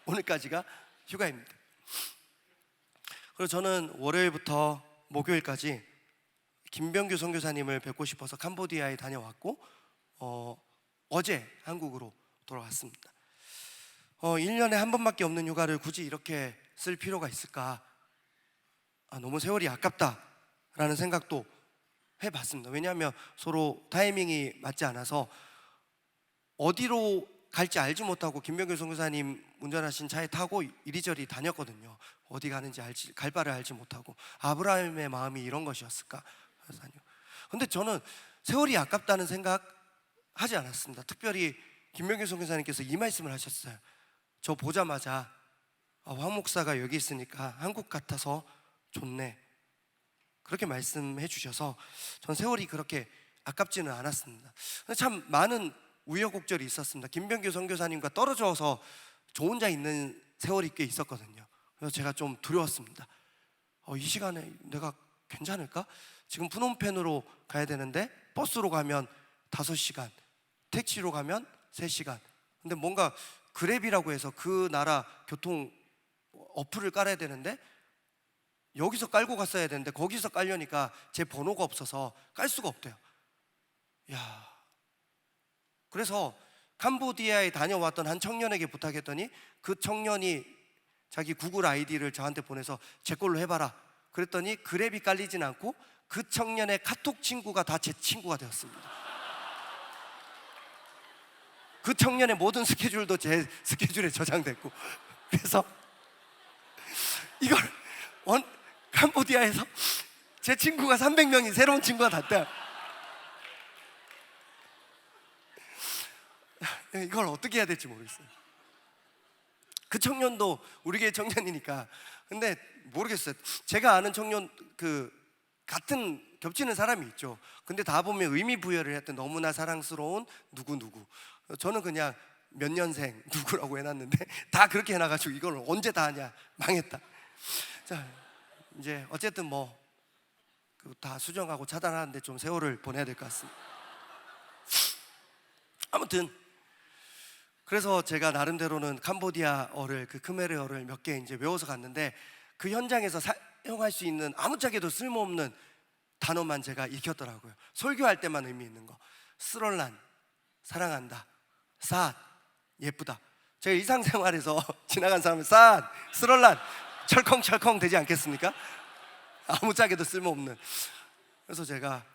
[SPEAKER 1] 오늘까지가 휴가입니다. 그래서 저는 월요일부터 목요일까지 김병규 선교사님을 뵙고 싶어서 캄보디아에 다녀왔고, 어제 한국으로 돌아왔습니다. 1년에 한 번밖에 없는 휴가를 굳이 이렇게 쓸 필요가 있을까? 너무 세월이 아깝다라는 생각도 해봤습니다. 왜냐하면 서로 타이밍이 맞지 않아서 어디로 갈지 알지 못하고 김병규 선교사님 운전하신 차에 타고 이리저리 다녔거든요. 어디 가는지 갈 바를 알지 못하고. 아브라함의 마음이 이런 것이었을까? 근데 저는 세월이 아깝다는 생각 하지 않았습니다. 특별히 김병규 선교사님께서 이 말씀을 하셨어요. 저 보자마자 황 목사가 여기 있으니까 한국 같아서 좋네, 그렇게 말씀해 주셔서 전 세월이 그렇게 아깝지는 않았습니다. 참 많은 우여곡절이 있었습니다. 김병규 선교사님과 떨어져서 저 혼자 있는 세월이 꽤 있었거든요. 그래서 제가 좀 두려웠습니다. 이 시간에 내가 괜찮을까? 지금 푸놈펜으로 가야 되는데 버스로 가면 5시간, 택시로 가면 3시간. 근데 뭔가 그랩이라고 해서 그 나라 교통 어플을 깔아야 되는데 여기서 깔고 갔어야 되는데 거기서 깔려니까 제 번호가 없어서 깔 수가 없대요. 그래서 캄보디아에 다녀왔던 한 청년에게 부탁했더니 그 청년이 자기 구글 아이디를 저한테 보내서 제 걸로 해봐라 그랬더니 그랩이 깔리진 않고 그 청년의 카톡 친구가 다 제 친구가 되었습니다. 그 청년의 모든 스케줄도 제 스케줄에 저장됐고, 그래서 이걸 캄보디아에서 제 친구가 300명이 새로운 친구가 됐대요. 이걸 어떻게 해야 될지 모르겠어요. 그 청년도 우리 교회 청년이니까. 근데 모르겠어요. 제가 아는 청년 같은 겹치는 사람이 있죠. 근데 다 보면 의미 부여를 했던 너무나 사랑스러운 누구. 저는 그냥 몇 년생 누구라고 해놨는데 다 그렇게 해놔가지고 이걸 언제 다 하냐, 망했다. 자, 이제 어쨌든 다 수정하고 차단하는데 좀 세월을 보내야 될 것 같습니다. 아무튼 그래서 제가 나름대로는 캄보디아어를, 크메르어를 몇 개 이제 외워서 갔는데 그 현장에서 사용할 수 있는 아무짝에도 쓸모없는 단어만 제가 익혔더라고요. 설교할 때만 의미 있는 거. 스롤란, 사랑한다. 삿, 예쁘다. 제가 일상생활에서 지나간 사람은 삿, 스롤란, 철컹철컹 되지 않겠습니까? 아무짝에도 쓸모없는. 그래서 제가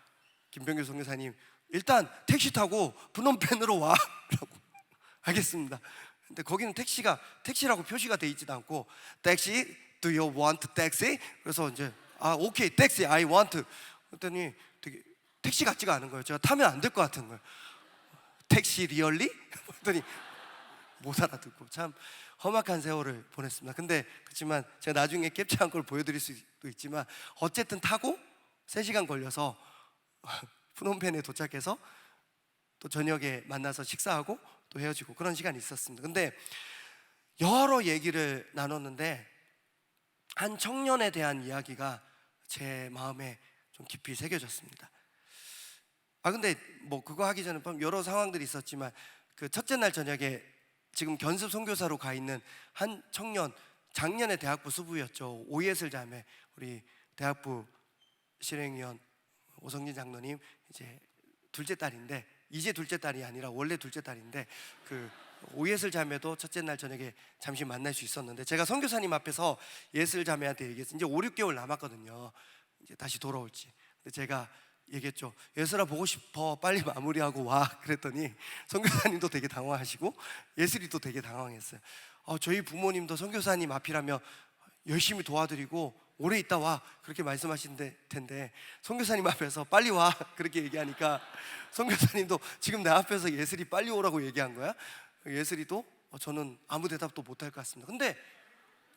[SPEAKER 1] 김병규 선교사님 일단 택시 타고 푸놈펜으로 와 라고. 알겠습니다. 근데 거기는 택시라고 표시가 돼 있지도 않고 택시 Do you want taxi? 그래서 이제 오케이 taxi I want. 그랬더니 되게 택시 같지가 않은 거예요. 제가 타면 안 될 것 같은 거예요. 택시 리얼리? 그랬더니 못 알아듣고 참 험악한 세월을 보냈습니다. 근데 그렇지만 제가 나중에 캡처한 걸 보여드릴 수도 있지만 어쨌든 타고 3시간 걸려서 프놈펜에 도착해서 또 저녁에 만나서 식사하고 또 헤어지고 그런 시간이 있었습니다. 근데 여러 얘기를 나눴는데 한 청년에 대한 이야기가 제 마음에 좀 깊이 새겨졌습니다. 근데 뭐 그거 하기 전에 여러 상황들이 있었지만 그 첫째 날 저녁에 지금 견습 선교사로 가 있는 한 청년, 작년에 대학부 수부였죠. 오예슬 자매, 우리 대학부 실행위원 오성진 장로님 이제 둘째 딸인데, 이제 둘째 딸이 아니라 원래 둘째 딸인데, 그 오예슬 자매도 첫째 날 저녁에 잠시 만날 수 있었는데, 제가 선교사님 앞에서 예슬 자매한테 얘기했어요. 이제 5, 6개월 남았거든요. 이제 다시 돌아올지. 근데 제가 얘기했죠. 예슬아 보고 싶어, 빨리 마무리하고 와. 그랬더니 선교사님도 되게 당황하시고 예슬이도 되게 당황했어요. 저희 부모님도 선교사님 앞이라며 열심히 도와드리고 오래 있다 와 그렇게 말씀하신 텐데 선교사님 앞에서 빨리 와 그렇게 얘기하니까 선교사님도 지금 내 앞에서 예슬이 빨리 오라고 얘기한 거야? 예슬이도 저는 아무 대답도 못할 것 같습니다. 근데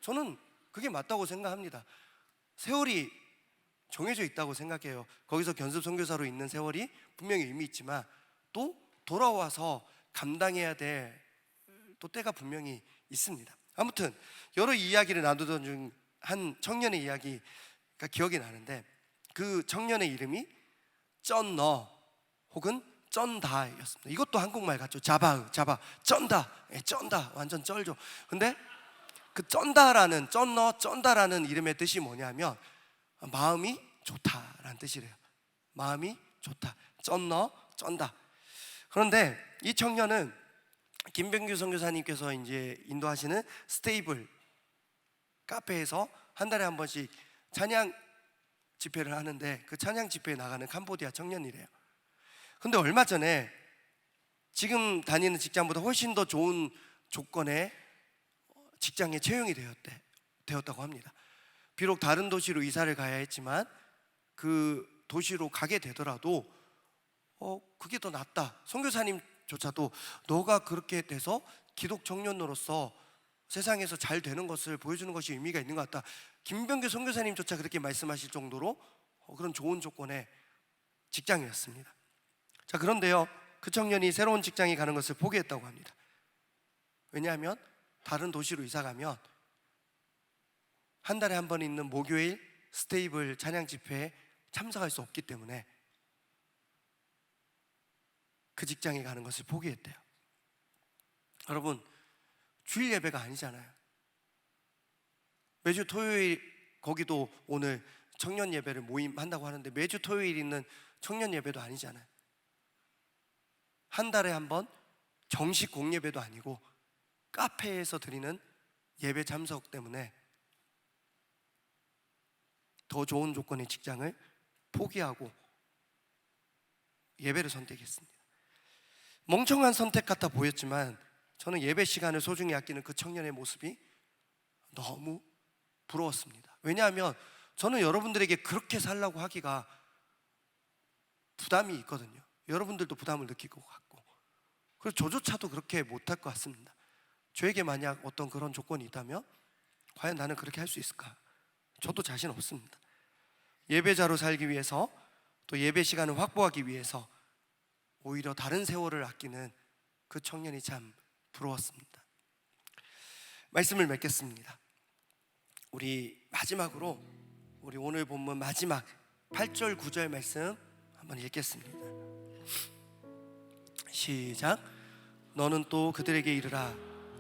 [SPEAKER 1] 저는 그게 맞다고 생각합니다. 세월이 정해져 있다고 생각해요. 거기서 견습 선교사로 있는 세월이 분명히 의미 있지만 또 돌아와서 감당해야 될 또 때가 분명히 있습니다. 아무튼 여러 이야기를 나누던 중 한 청년의 이야기가 기억이 나는데, 그 청년의 이름이 쩐너 혹은 쩐다였습니다. 이것도 한국말 같죠. 자바 쩐다, 쩐다, 완전 쩔죠. 근데 그 쩐다라는 쩐다라는 이름의 뜻이 뭐냐면 마음이 좋다라는 뜻이래요. 마음이 좋다. 쩐다. 그런데 이 청년은 김병규 선교사님께서 이제 인도하시는 스테이블 카페에서 한 달에 한 번씩 찬양 집회를 하는데, 그 찬양 집회에 나가는 캄보디아 청년이래요. 근데 얼마 전에 지금 다니는 직장보다 훨씬 더 좋은 조건의 직장에 채용이 되었다고 합니다. 비록 다른 도시로 이사를 가야 했지만 그 도시로 가게 되더라도 그게 더 낫다. 선교사님조차도 너가 그렇게 돼서 기독 청년으로서 세상에서 잘 되는 것을 보여주는 것이 의미가 있는 것 같다. 김병규 선교사님조차 그렇게 말씀하실 정도로 그런 좋은 조건의 직장이었습니다. 자, 그런데요, 그 청년이 새로운 직장에 가는 것을 포기했다고 합니다. 왜냐하면 다른 도시로 이사 가면 한 달에 한 번 있는 목요일 스테이블 찬양 집회에 참석할 수 없기 때문에 그 직장에 가는 것을 포기했대요. 여러분, 주일 예배가 아니잖아요. 매주 토요일, 거기도 오늘 청년 예배를 모임한다고 하는데 매주 토요일 있는 청년 예배도 아니잖아요. 한 달에 한 번 정식 공예배도 아니고 카페에서 드리는 예배 참석 때문에 더 좋은 조건의 직장을 포기하고 예배를 선택했습니다. 멍청한 선택 같아 보였지만 저는 예배 시간을 소중히 아끼는 그 청년의 모습이 너무 부러웠습니다. 왜냐하면 저는 여러분들에게 그렇게 살라고 하기가 부담이 있거든요. 여러분들도 부담을 느낄 것 같고, 그래서 저조차도 그렇게 못할 것 같습니다. 저에게 만약 어떤 그런 조건이 있다면 과연 나는 그렇게 할 수 있을까? 저도 자신 없습니다. 예배자로 살기 위해서, 또 예배 시간을 확보하기 위해서 오히려 다른 세월을 아끼는 그 청년이 참 부러웠습니다. 말씀을 맺겠습니다. 우리 마지막으로 우리 오늘 본문 마지막 8절 9절 말씀 한번 읽겠습니다. 시작. 너는 또 그들에게 이르라.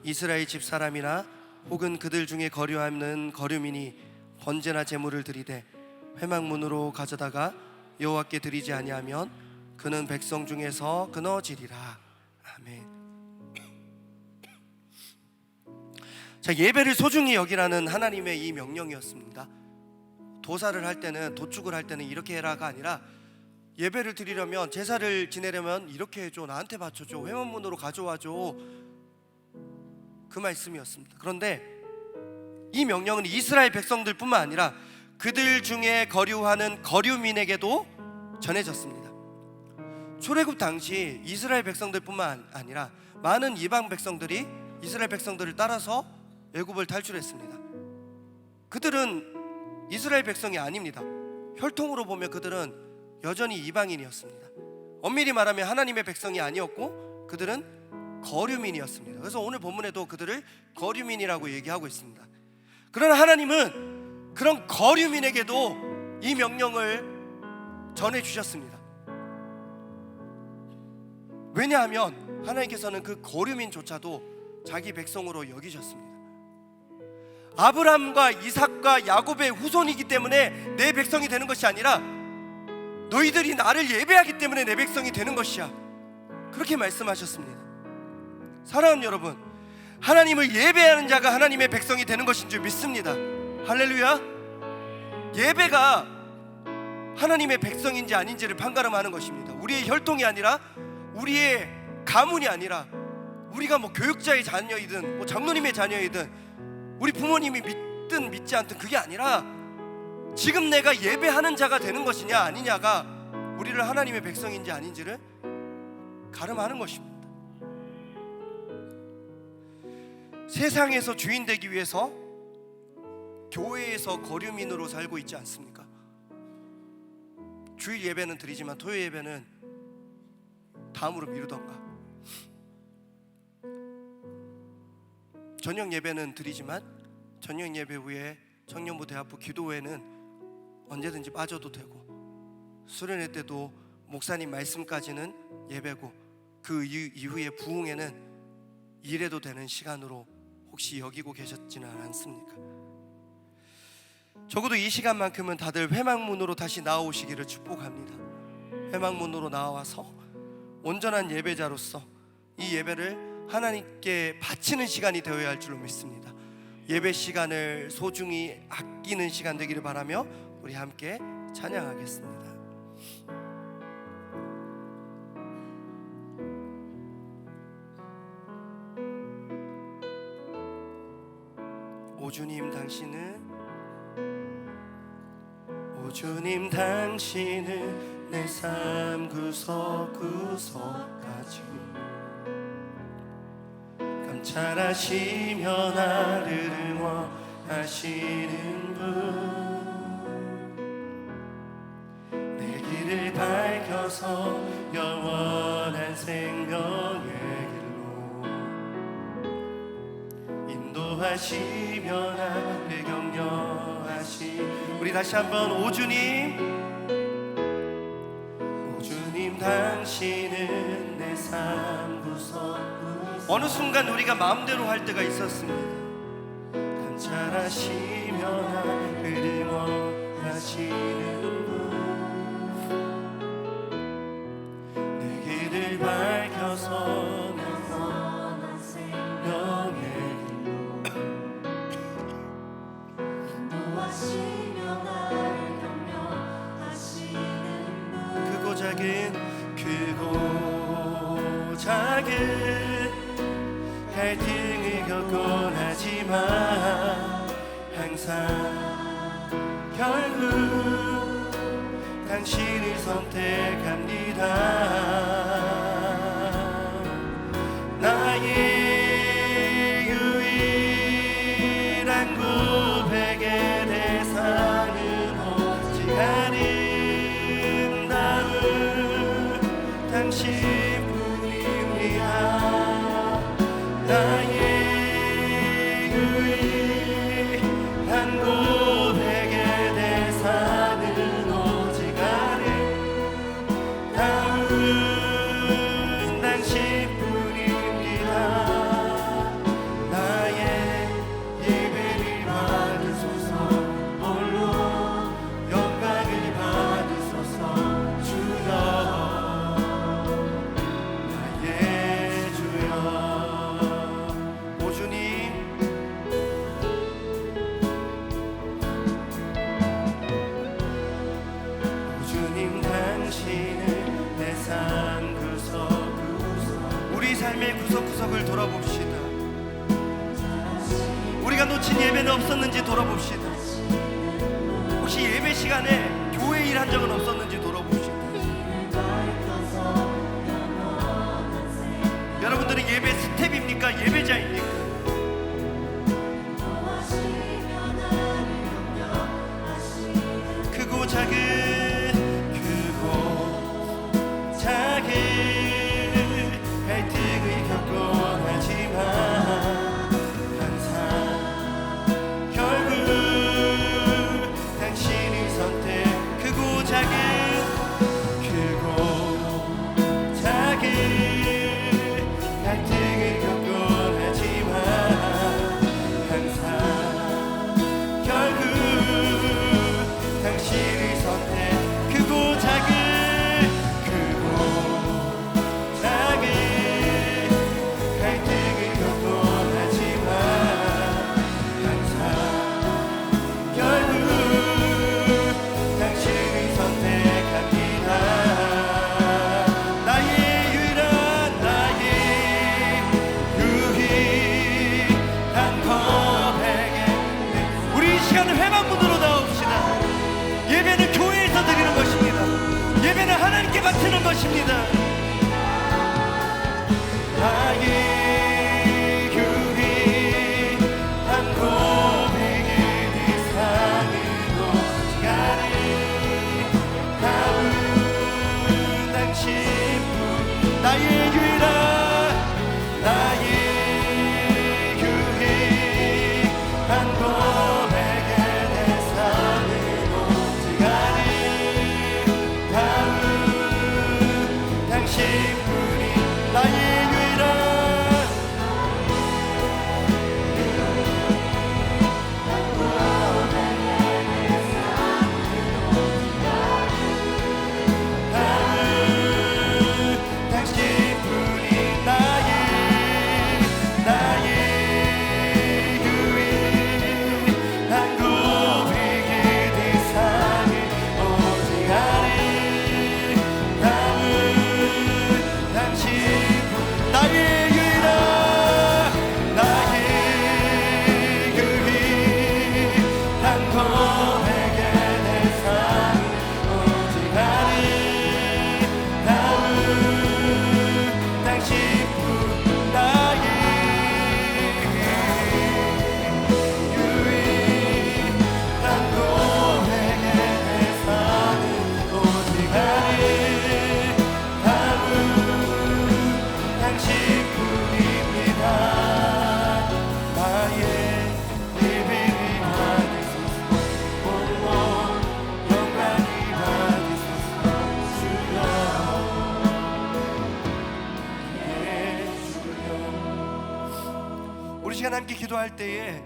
[SPEAKER 1] 이스라엘 집 사람이나 혹은 그들 중에 거류하는 거류민이 번제나 제물을 드리되 회막문으로 가져다가 여호와께 드리지 아니하면 그는 백성 중에서 끊어지리라. 아멘. 자, 예배를 소중히 여기라는 하나님의 이 명령이었습니다. 도사를 할 때는, 도축을 할 때는 이렇게 해라가 아니라 예배를 드리려면, 제사를 지내려면 이렇게 해줘, 나한테 바쳐줘, 회막문으로 가져와줘, 그 말씀이었습니다. 그런데 이 명령은 이스라엘 백성들뿐만 아니라 그들 중에 거류하는 거류민에게도 전해졌습니다. 출애굽 당시 이스라엘 백성들뿐만 아니라 많은 이방 백성들이 이스라엘 백성들을 따라서 애굽을 탈출했습니다. 그들은 이스라엘 백성이 아닙니다. 혈통으로 보면 그들은 여전히 이방인이었습니다. 엄밀히 말하면 하나님의 백성이 아니었고 그들은 거류민이었습니다. 그래서 오늘 본문에도 그들을 거류민이라고 얘기하고 있습니다. 그러나 하나님은 그런 거류민에게도 이 명령을 전해주셨습니다. 왜냐하면 하나님께서는 그 거류민조차도 자기 백성으로 여기셨습니다. 아브라함과 이삭과 야곱의 후손이기 때문에 내 백성이 되는 것이 아니라 너희들이 나를 예배하기 때문에 내 백성이 되는 것이야, 그렇게 말씀하셨습니다. 사랑하는 여러분, 하나님을 예배하는 자가 하나님의 백성이 되는 것인 줄 믿습니다. 할렐루야. 예배가 하나님의 백성인지 아닌지를 판가름하는 것입니다. 우리의 혈통이 아니라, 우리의 가문이 아니라, 우리가 교육자의 자녀이든 장로님의 자녀이든 우리 부모님이 믿든 믿지 않든 그게 아니라 지금 내가 예배하는 자가 되는 것이냐 아니냐가 우리를 하나님의 백성인지 아닌지를 가름하는 것입니다. 세상에서 주인 되기 위해서 교회에서 거류민으로 살고 있지 않습니까? 주일 예배는 드리지만 토요일 예배는 다음으로 미루던가, 저녁 예배는 드리지만 저녁 예배 후에 청년부 대학부 기도회는 언제든지 빠져도 되고, 수련회 때도 목사님 말씀까지는 예배고 그 이후에 부흥회는 일해도 되는 시간으로 혹시 여기고 계셨지는 않습니까? 적어도 이 시간만큼은 다들 회막문으로 다시 나오시기를 축복합니다. 회막문으로 나와서 온전한 예배자로서 이 예배를 하나님께 바치는 시간이 되어야 할 줄로 믿습니다. 예배 시간을 소중히 아끼는 시간 되기를 바라며 우리 함께 찬양하겠습니다. 오 주님 당신은 내 삶 구석구석까지 감찰하시며 나를 응원하시는 분, 내 길을 밝혀서 영원한 생명의 길로 인도하시며 나를 격려하시. 우리 다시 한번 오 주님 당신은 내 삶 구석구석. 어느 순간 우리가 마음대로 할 때가 있었습니다. 감찰하시며 나를 응원하시는 분, 내 길을 밝혀서 영원한 생명의 길로 인도하시며 나를 격려하시는 분, 크고 작은 갈등을 겪곤 하지만 항상 결국 당신을 선택합니다. 나의 유일한 고백의 대상은 오직 아름다운 당신뿐입니다. 나의 유일한 고백의 대상은 오직 아름다운 적은 없었는지 돌아봅시다. 혹시 예배 시간에 교회 일한 적은 없었는지 돌아봅시다. 여러분들은 예배 스텝입니까? 예배자입니까? 크고 작은 갈등을 겪곤 하지만 항상 결국 당신의 선택 크고 작은 갈등을 겪곤 하지만 항상 결국 당신의 선택 크고 작은 갈등을 겪곤 하지만 항상 결국 당신의 선택합니다. 나의 유일한 유일한 고백에 우리 이 시간은 회방문으로 나옵시다. 예배는 교회에서 드리는 것입니다. 예배는 하나님께 바치는 것입니다. 나의 유일한 고백의 대상으로 시간을 다운 당신뿐 나의 유일한 고백의 대상으로 시간을 다운 당신뿐이 나의 우리 시간 함께 기도할 때에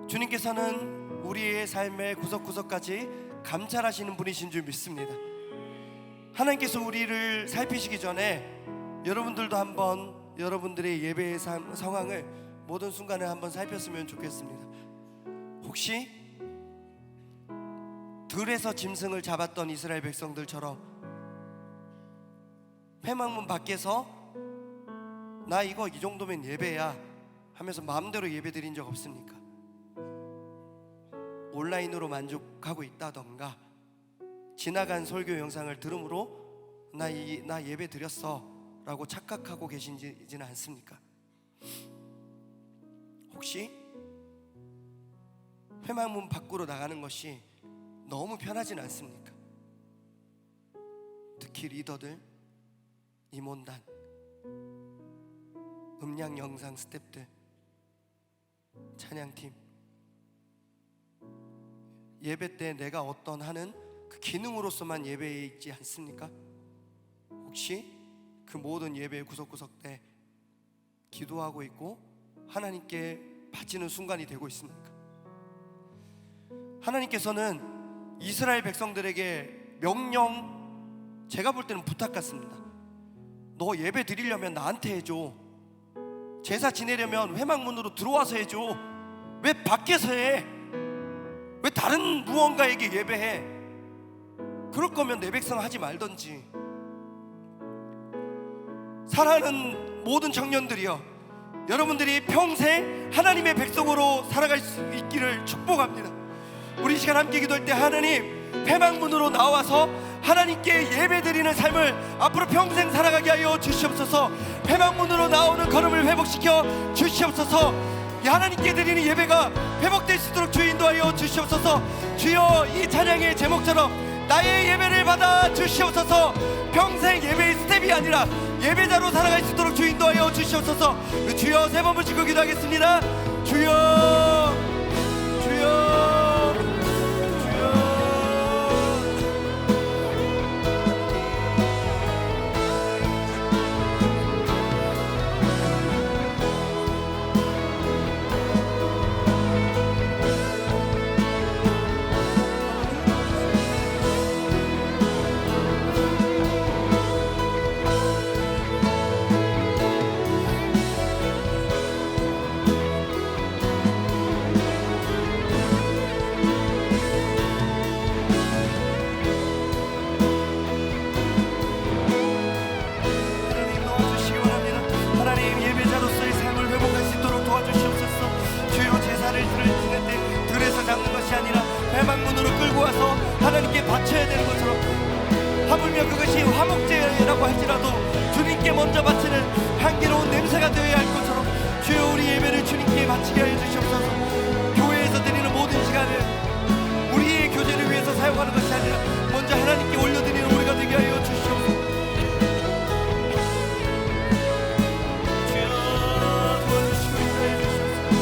[SPEAKER 1] 주님께서는 우리의 삶의 구석구석까지 감찰하시는 분이신 줄 믿습니다. 하나님께서 우리를 살피시기 전에 여러분들도 한번 여러분들의 예배의 상황을 모든 순간에 한번 살폈으면 좋겠습니다. 혹시 들에서 짐승을 잡았던 이스라엘 백성들처럼 회막문 밖에서 나 이거 이 정도면 예배야 하면서 마음대로 예배 드린 적 없습니까? 온라인으로 만족하고 있다던가 지나간 설교 영상을 들음으로 나 예배 드렸어 라고 착각하고 계신지는 않습니까? 혹시 회막문 밖으로 나가는 것이 너무 편하진 않습니까? 특히 리더들, 임원단, 음량 영상 스태프들, 찬양팀, 예배 때 내가 어떤 하는 그 기능으로서만 예배에 있지 않습니까? 혹시 그 모든 예배의 구석구석 때 기도하고 있고 하나님께 바치는 순간이 되고 있습니까? 하나님께서는 이스라엘 백성들에게 명령, 제가 볼 때는 부탁 같습니다. 너 예배 드리려면 나한테 해줘. 제사 지내려면 회막문으로 들어와서 해줘. 왜 밖에서 해? 왜 다른 무언가에게 예배해? 그럴 거면 내 백성 하지 말던지. 사랑하는 모든 청년들이여, 여러분들이 평생 하나님의 백성으로 살아갈 수 있기를 축복합니다. 우리 이 시간 함께 기도할 때 하나님 회막문으로 나와서 하나님께 예배드리는 삶을 앞으로 평생 살아가게 하여 주시옵소서. 회막문으로 나오는 걸음을 회복시켜 주시옵소서. 하나님께 드리는 예배가 회복될 수 있도록 주여 인도하여 주시옵소서. 주여 이 찬양의 제목처럼 나의 예배를 받아 주시옵소서. 평생 예배의 스텝이 아니라 예배자로 살아갈 수 있도록 주여 인도하여 주시옵소서. 주여 세 번 붙이고 기도하겠습니다. 주여 주여 회막문으로 끌고 와서 하나님께 바쳐야 되는 것처럼, 하물며 그것이 화목제라고 할지라도 주님께 먼저 바치는 향기로운 냄새가 되어야 할 것처럼 주여 우리 예배를 주님께 바치게 하여 주시옵소서. 교회에서 드리는 모든 시간을 우리의 교제를 위해서 사용하는 것이 아니라 먼저 하나님께 올려드리는 우리가 되게 하여 주시옵소서. 주여 도와주시고 인도해 주시옵소서.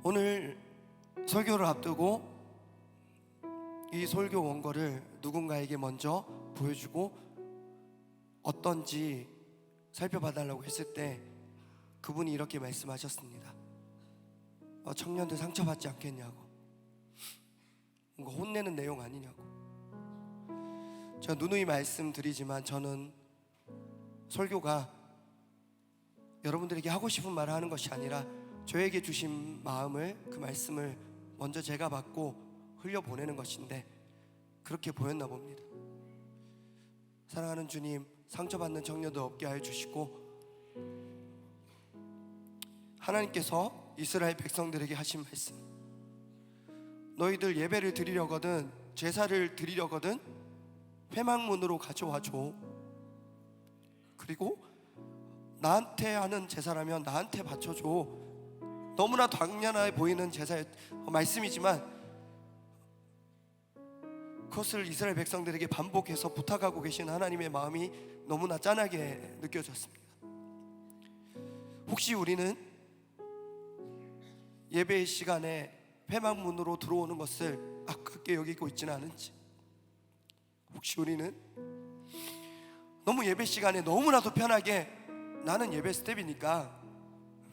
[SPEAKER 1] 오늘 설교를 앞두고 이 설교 원고를 누군가에게 먼저 보여주고 어떤지 살펴봐달라고 했을 때 그분이 이렇게 말씀하셨습니다. 청년들 상처받지 않겠냐고, 뭔가 혼내는 내용 아니냐고. 제가 누누이 말씀드리지만 저는 설교가 여러분들에게 하고 싶은 말을 하는 것이 아니라 저에게 주신 마음을, 그 말씀을 먼저 제가 받고 흘려보내는 것인데 그렇게 보였나 봅니다. 사랑하는 주님, 상처받는 청년도 없게 하여 주시고 하나님께서 이스라엘 백성들에게 하신 말씀, 너희들 예배를 드리려거든, 제사를 드리려거든 회막문으로 가져와줘. 그리고 나한테 하는 제사라면 나한테 바쳐줘. 너무나 당연해 보이는 제사의 말씀이지만 그것을 이스라엘 백성들에게 반복해서 부탁하고 계신 하나님의 마음이 너무나 짠하게 느껴졌습니다. 혹시 우리는 예배 시간에 회막문으로 들어오는 것을 아깝게 여기고 있지는 않은지, 혹시 우리는 너무 예배 시간에 너무나도 편하게 나는 예배 스텝이니까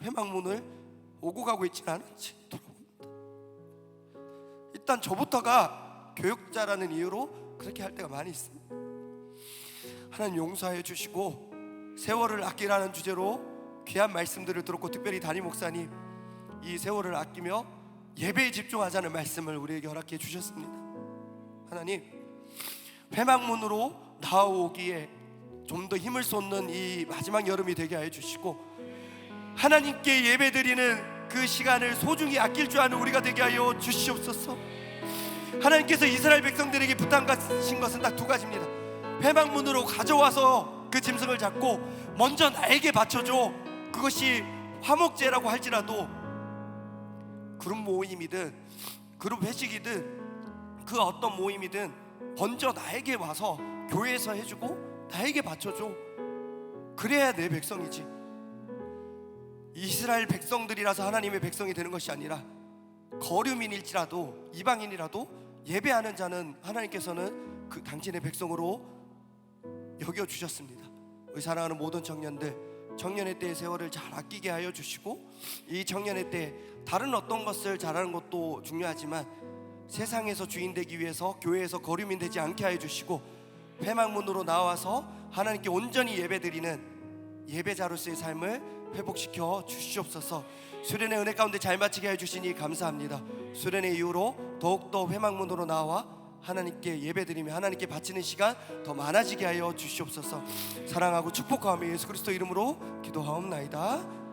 [SPEAKER 1] 회막문을 오고 가고 있지는 않은지 돌아봅니다. 일단 저부터가 교육자라는 이유로 그렇게 할 때가 많이 있습니다. 하나님 용서해 주시고 세월을 아끼라는 주제로 귀한 말씀들을 들었고, 특별히 담임 목사님 이 세월을 아끼며 예배에 집중하자는 말씀을 우리에게 허락해 주셨습니다. 하나님, 회막문으로 나오기에 좀 더 힘을 쏟는 이 마지막 여름이 되게 하여 주시고, 하나님께 예배드리는 그 시간을 소중히 아낄 줄 아는 우리가 되게 하여 주시옵소서. 하나님께서 이스라엘 백성들에게 부탁하신 것은 딱 두 가지입니다. 회막문으로 가져와서 그 짐승을 잡고 먼저 나에게 바쳐줘. 그것이 화목제라고 할지라도 그룹 모임이든 그룹 회식이든 그 어떤 모임이든 먼저 나에게 와서 교회에서 해주고 나에게 바쳐줘. 그래야 내 백성이지. 이스라엘 백성들이라서 하나님의 백성이 되는 것이 아니라 거류민일지라도 이방인이라도 예배하는 자는 하나님께서는 그 당신의 백성으로 여겨주셨습니다. 우리 사랑하는 모든 청년의 때의 세월을 잘 아끼게 하여 주시고, 이 청년의 때 다른 어떤 것을 잘하는 것도 중요하지만 세상에서 주인 되기 위해서 교회에서 거류민 되지 않게 하여 주시고, 회막문으로 나와서 하나님께 온전히 예배드리는 예배자로서의 삶을 회복시켜 주시옵소서. 수련의 은혜 가운데 잘 마치게 해주시니 감사합니다. 수련의 이후로 더욱더 회막문으로 나와 하나님께 예배드리며 하나님께 바치는 시간 더 많아지게 하여 주시옵소서. 사랑하고 축복하며 예수 그리스도 이름으로 기도하옵나이다.